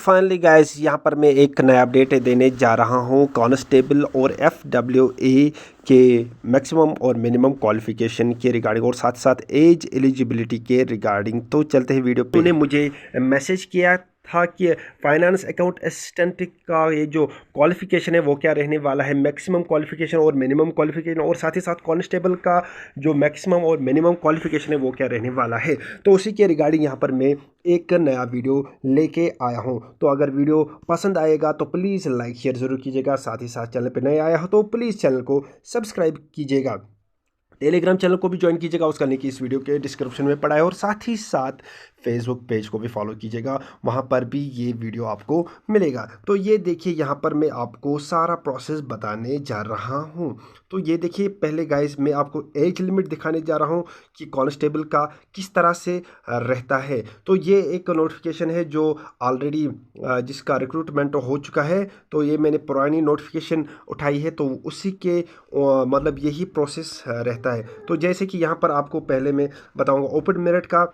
Finally guys यहाँ पर मैं एक नया अपडेट देने जा रहा हूँ कांस्टेबल और FWA के मैक्सिमम और मिनिमम क्वालिफिकेशन के रिगार्डिंग और साथ साथ एज एलिजिबिलिटी के रिगार्डिंग। तो चलते हैं वीडियो पे। उन्होंने मुझे मैसेज किया था कि फाइनेंस अकाउंट असिस्टेंट का ये जो क्वालिफिकेशन है वो क्या रहने वाला है, मैक्सिमम क्वालिफिकेशन और मिनिमम क्वालिफिकेशन, और साथ ही साथ कांस्टेबल का जो मैक्सिमम और मिनिमम क्वालिफिकेशन है वो क्या रहने वाला है। तो उसी के रिगार्डिंग यहाँ पर मैं एक नया वीडियो लेके आया हूँ। तो अगर वीडियो पसंद आएगा तो प्लीज़ लाइक शेयर ज़रूर कीजिएगा। साथ ही साथ चैनल पर नए आया हो तो प्लीज़ चैनल को सब्सक्राइब कीजिएगा। टेलीग्राम चैनल को भी ज्वाइन कीजिएगा, उसका लिंक इस वीडियो के डिस्क्रिप्शन में पड़ा है। और साथ ही साथ फेसबुक पेज को भी फॉलो कीजिएगा, वहाँ पर भी ये वीडियो आपको मिलेगा। तो ये देखिए यहाँ पर मैं आपको सारा प्रोसेस बताने जा रहा हूँ। तो ये देखिए पहले गाइस मैं आपको एज लिमिट दिखाने जा रहा हूँ कि कांस्टेबल का किस तरह से रहता है। तो ये एक नोटिफिकेशन है जो ऑलरेडी जिसका रिक्रूटमेंट हो चुका है। तो ये मैंने पुरानी नोटिफिकेशन उठाई है, तो उसी के मतलब यही प्रोसेस रहता है। तो जैसे कि यहाँ पर आपको पहले मैं बताऊँगा, ओपन मेरिट का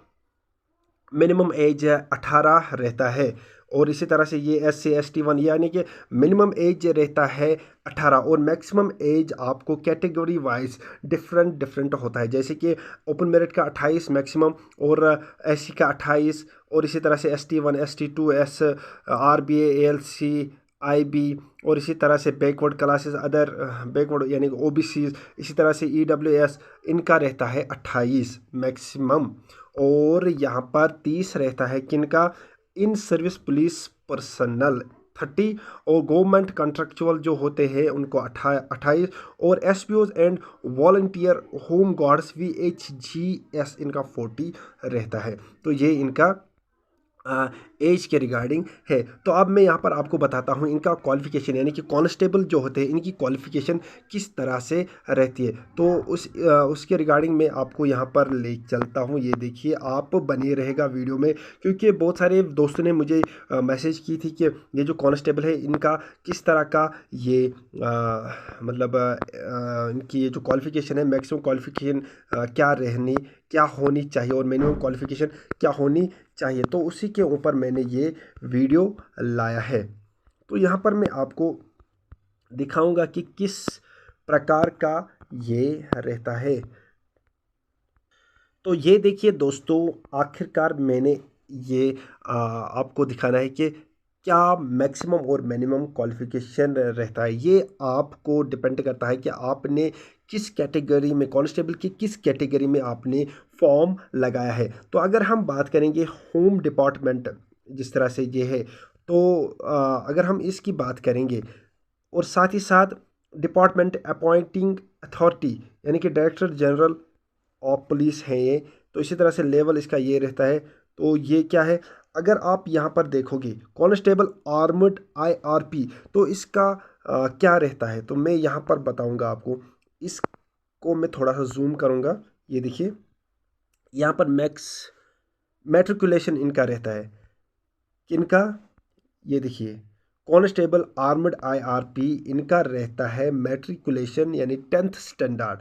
मिनिमम एज 18 रहता है। और इसी तरह से ये SC ST 1 यानी कि मिनिमम एज रहता है 18 और मैक्सिमम एज आपको कैटेगरी वाइज डिफरेंट होता है। जैसे कि ओपन मेरिट का 28 मैक्सिमम, और SC का 28, और इसी तरह से ST 1 ST 2 RBA ALC IB, और इसी तरह से बैकवर्ड क्लासेस अदर बैकवर्ड यानी OBC, इसी तरह से EWS, इनका रहता है 28 मैक्सिमम। और यहाँ पर 30 रहता है किनका, इन सर्विस पुलिस पर्सनल 30, और गवर्नमेंट कॉन्ट्रेक्चुअल जो होते हैं उनको 28, और SPOs and volunteer home guards VHGS इनका 40 रहता है। तो ये इनका एज के रिगार्डिंग है। तो अब मैं यहाँ पर आपको बताता हूँ इनका क्वालिफिकेशन, यानी कि कांस्टेबल जो होते हैं इनकी क्वालिफिकेशन किस तरह से रहती है। तो उसके रिगार्डिंग मैं आपको यहाँ पर ले चलता हूँ। ये देखिए आप बने रहेगा वीडियो में, क्योंकि बहुत सारे दोस्तों ने मुझे मैसेज की थी कि ये जो कांस्टेबल है इनका किस तरह का ये मतलब इनकी ये जो क्वालिफिकेशन है, मैक्सिमम क्वालिफिकेशन क्या होनी चाहिए और मिनिमम क्वालिफिकेशन क्या होनी चाहिए। तो उसी के ऊपर मैंने ये वीडियो लाया है। तो यहाँ पर मैं आपको दिखाऊंगा कि किस प्रकार का ये रहता है। तो ये देखिए दोस्तों, आखिरकार मैंने ये आपको दिखाना है कि क्या मैक्सिमम और मिनिमम क्वालिफिकेशन रहता है। ये आपको डिपेंड करता है कि आपने किस कैटेगरी में, कांस्टेबल की किस कैटेगरी में आपने फॉर्म लगाया है। तो अगर हम बात करेंगे होम डिपार्टमेंट जिस तरह से ये है, तो अगर हम इसकी बात करेंगे, और साथ ही साथ डिपार्टमेंट अपॉइंटिंग अथॉरिटी यानी कि डायरेक्टर जनरल ऑफ पुलिस है ये। तो इसी तरह से लेवल इसका ये रहता है। तो ये क्या है, अगर आप यहाँ पर देखोगे कांस्टेबल आर्मड IRP, तो इसका क्या रहता है, तो मैं यहाँ पर बताऊँगा आपको। इसको मैं थोड़ा सा जूम करूँगा। ये देखिए यहाँ पर मैट्रिकुलेशन इनका रहता है किनका, ये देखिए कांस्टेबल आर्मड IRP इनका रहता है मैट्रिकुलेशन यानी 10th स्टैंडर्ड,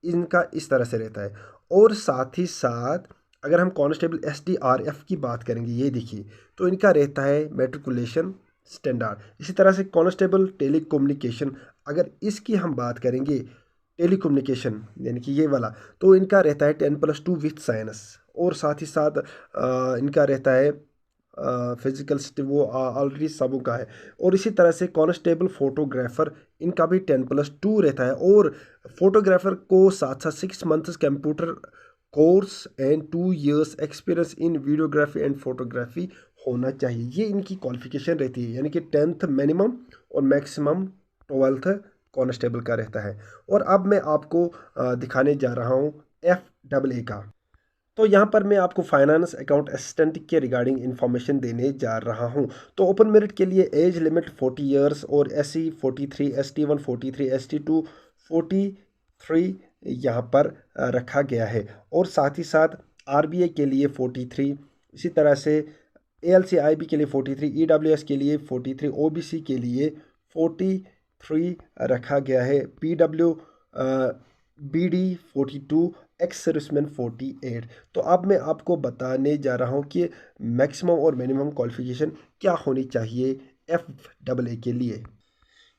इनका इस तरह से रहता है। और साथ ही साथ अगर हम कांस्टेबल SDRF की बात करेंगे, ये देखिए तो इनका रहता है मैट्रिकुलेशन स्टैंडर्ड। इसी तरह से कांस्टेबल टेलीकम्युनिकेशन, अगर इसकी हम बात करेंगे टेलीकम्युनिकेशन यानी कि ये वाला, तो इनका रहता है 10+2 विथ साइंस। और साथ ही साथ इनका रहता है फिजिकल वो ऑलरेडी सबों का है। और इसी तरह से कांस्टेबल फोटोग्राफर, इनका भी 10+2 रहता है। और फोटोग्राफर को साथ साथ 6 months computer course and 2 years experience in videography and photography होना चाहिए। ये इनकी क्वालिफिकेशन रहती है, यानी कि 10th मिनिमम और मैक्सिमम 12th कांस्टेबल का रहता है। और अब मैं आपको दिखाने जा रहा हूँ FAA का। तो यहाँ पर मैं आपको फाइनेंस अकाउंट असिस्टेंट के रिगार्डिंग इन्फॉर्मेशन देने जा रहा हूँ। तो ओपन मेरिट के लिए एज लिमिट 40 ईयर्स, और SC 43, ST 1 43, ST 2 43 यहाँ पर रखा गया है। और साथ ही साथ RBA के लिए 43, इसी तरह से ALC IB के लिए 43, EWS के लिए 43, OBC के लिए 43 रखा गया है, PW BD 42, एक्स सर्विसमैन 48। तो अब मैं आपको बताने जा रहा हूँ कि मैक्सिमम और मिनिमम क्वालिफिकेशन क्या होनी चाहिए FAA के लिए।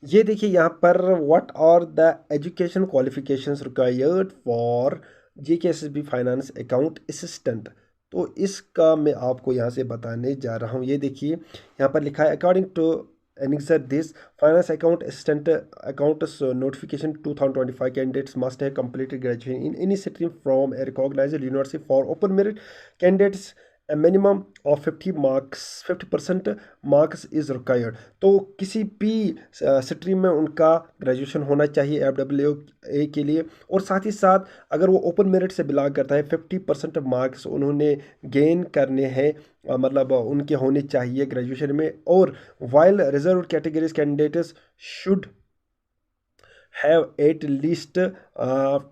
ये देखिए यहाँ पर what are the education qualifications required for JKSSB finance account assistant. तो इसका मैं आपको यहाँ से बताने जा रहा हूँ। ये देखिए यहाँ पर लिखा है according to annexure this finance account assistant account's notification 2025 candidates must have completed graduation in any stream from a recognized university for open merit candidates a minimum of 50% marks is required। तो किसी भी stream में उनका graduation होना चाहिए FAA के लिए, और साथ ही साथ अगर वो ओपन मेरिट से बिलोंग करता है 50% मार्क्स उन्होंने गेन करने हैं, मतलब उनके होने चाहिए ग्रेजुएशन में। और while reserve categories candidates should have at least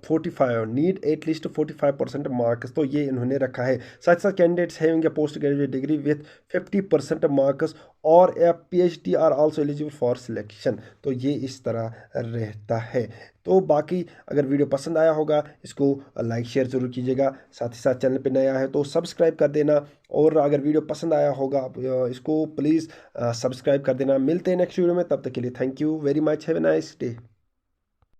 45 need at least 45% marks, तो ये इन्होंने रखा है। साथ साथ candidates having a post graduate degree with 50% marks और a PhD are also eligible for selection. तो ये इस तरह रहता है। तो बाकी अगर वीडियो पसंद आया होगा इसको लाइक शेयर ज़रूर कीजिएगा, साथ ही साथ चैनल पे नया है तो सब्सक्राइब कर देना, और अगर वीडियो पसंद आया होगा इसको प्लीज़ सब्सक्राइब कर देना। मिलते हैं नेक्स्ट वीडियो में, तब तक के लिए thank you very much, have a nice day.